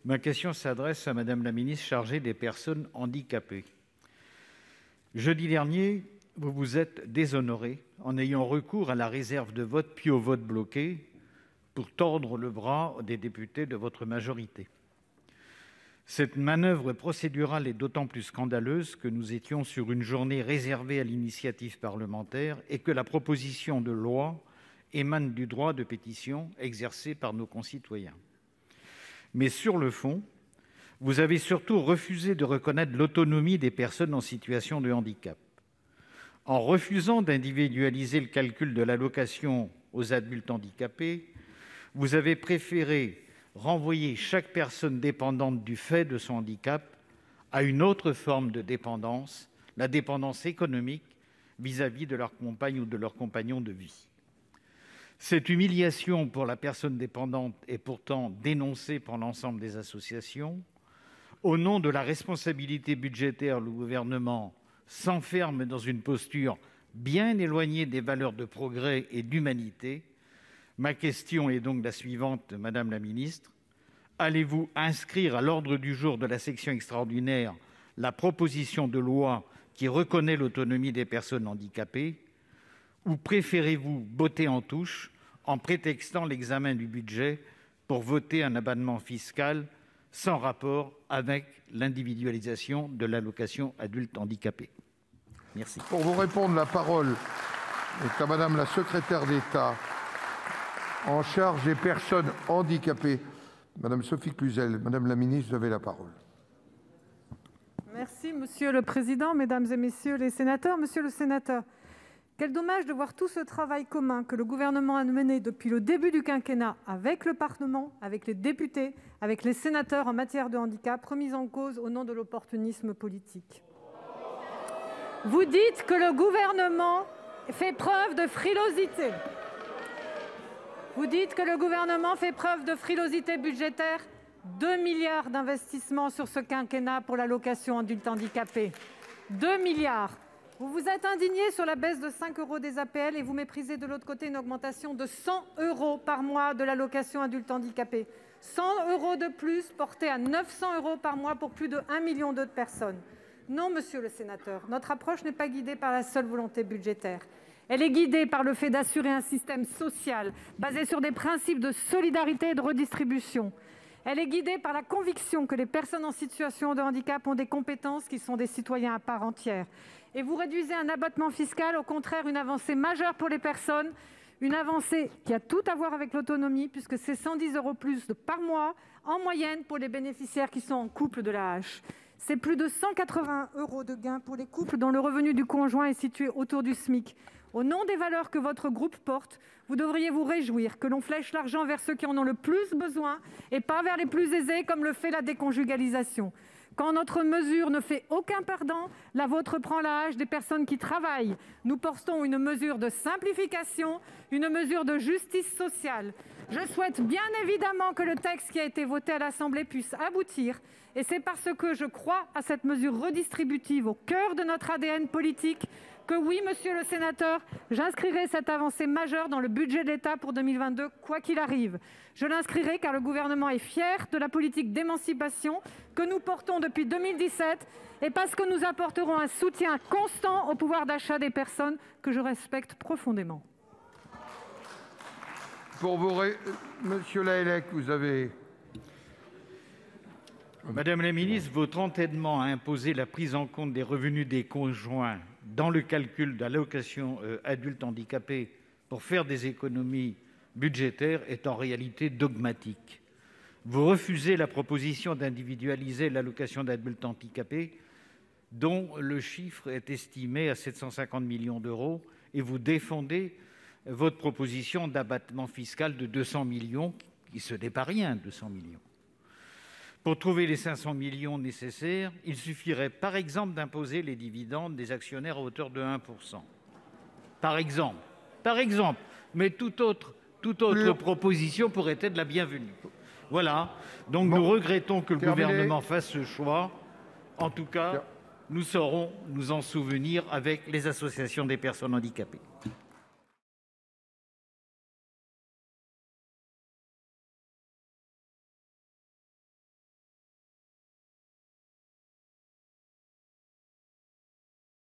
Ma question s'adresse à Madame la ministre chargée des personnes handicapées. Jeudi dernier, vous vous êtes déshonorée en ayant recours à la réserve de vote puis au vote bloqué pour tordre le bras des députés de votre majorité. Cette manœuvre procédurale est d'autant plus scandaleuse que nous étions sur une journée réservée à l'initiative parlementaire et que la proposition de loi émane du droit de pétition exercé par nos concitoyens. Mais sur le fond, vous avez surtout refusé de reconnaître l'autonomie des personnes en situation de handicap. En refusant d'individualiser le calcul de l'allocation aux adultes handicapés, vous avez préféré renvoyer chaque personne dépendante du fait de son handicap à une autre forme de dépendance, la dépendance économique vis-à-vis de leur compagne ou de leur compagnon de vie. Cette humiliation pour la personne dépendante est pourtant dénoncée par l'ensemble des associations. Au nom de la responsabilité budgétaire, le gouvernement s'enferme dans une posture bien éloignée des valeurs de progrès et d'humanité. Ma question est donc la suivante, Madame la ministre. Allez-vous inscrire à l'ordre du jour de la section extraordinaire la proposition de loi qui reconnaît l'autonomie des personnes handicapées, ou préférez-vous botter en touche en prétextant l'examen du budget pour voter un abattement fiscal sans rapport avec l'individualisation de l'allocation adulte handicapé? Merci. Pour vous répondre, la parole est à Madame la secrétaire d'État en charge des personnes handicapées, Madame Sophie Cluzel. Madame la ministre, vous avez la parole. Merci, Monsieur le Président, Mesdames et Messieurs les sénateurs. Monsieur le sénateur, quel dommage de voir tout ce travail commun que le Gouvernement a mené depuis le début du quinquennat avec le Parlement, avec les députés, avec les sénateurs en matière de handicap, remis en cause au nom de l'opportunisme politique. Vous dites que le Gouvernement fait preuve de frilosité. Vous dites que le gouvernement fait preuve de frilosité budgétaire. 2 milliards d'investissements sur ce quinquennat pour l'allocation adulte handicapé. 2 milliards. Vous vous êtes indigné sur la baisse de 5 € des APL et vous méprisez de l'autre côté une augmentation de 100 € par mois de l'allocation adulte handicapé. 100 € de plus portés à 900 € par mois pour plus de 1 million de personnes. Non, monsieur le sénateur, notre approche n'est pas guidée par la seule volonté budgétaire. Elle est guidée par le fait d'assurer un système social basé sur des principes de solidarité et de redistribution. Elle est guidée par la conviction que les personnes en situation de handicap ont des compétences qui sont des citoyens à part entière. Et vous réduisez un abattement fiscal, au contraire, une avancée majeure pour les personnes, une avancée qui a tout à voir avec l'autonomie, puisque c'est 110 € plus par mois, en moyenne, pour les bénéficiaires qui sont en couple de l'AAH. C'est plus de 180 € de gains pour les couples dont le revenu du conjoint est situé autour du SMIC. Au nom des valeurs que votre groupe porte, vous devriez vous réjouir que l'on flèche l'argent vers ceux qui en ont le plus besoin et pas vers les plus aisés, comme le fait la déconjugalisation. Quand notre mesure ne fait aucun perdant, la vôtre prend l'âge des personnes qui travaillent. Nous portons une mesure de simplification, une mesure de justice sociale. Je souhaite bien évidemment que le texte qui a été voté à l'Assemblée puisse aboutir. Et c'est parce que je crois à cette mesure redistributive au cœur de notre ADN politique que oui, monsieur le sénateur, j'inscrirai cette avancée majeure dans le budget de l'État pour 2022, quoi qu'il arrive. Je l'inscrirai car le gouvernement est fier de la politique d'émancipation que nous portons depuis 2017 et parce que nous apporterons un soutien constant au pouvoir d'achat des personnes que je respecte profondément. Pour vous, monsieur Lahellec, vous avez... Madame la ministre, votre entêtement à imposer la prise en compte des revenus des conjoints dans le calcul de l'allocation adulte handicapé pour faire des économies budgétaires est en réalité dogmatique. Vous refusez la proposition d'individualiser l'allocation d'adulte handicapé, dont le chiffre est estimé à 750 millions d'euros, et vous défendez votre proposition d'abattement fiscal de 200 millions, qui ce n'est pas rien, 200 millions. Pour trouver les 500 millions nécessaires, il suffirait par exemple d'imposer les dividendes des actionnaires à hauteur de 1%. Par exemple. Mais toute autre proposition pourrait être la bienvenue. Voilà. Donc nous regrettons que le gouvernement fasse ce choix. En tout cas, nous saurons nous en souvenir avec les associations des personnes handicapées.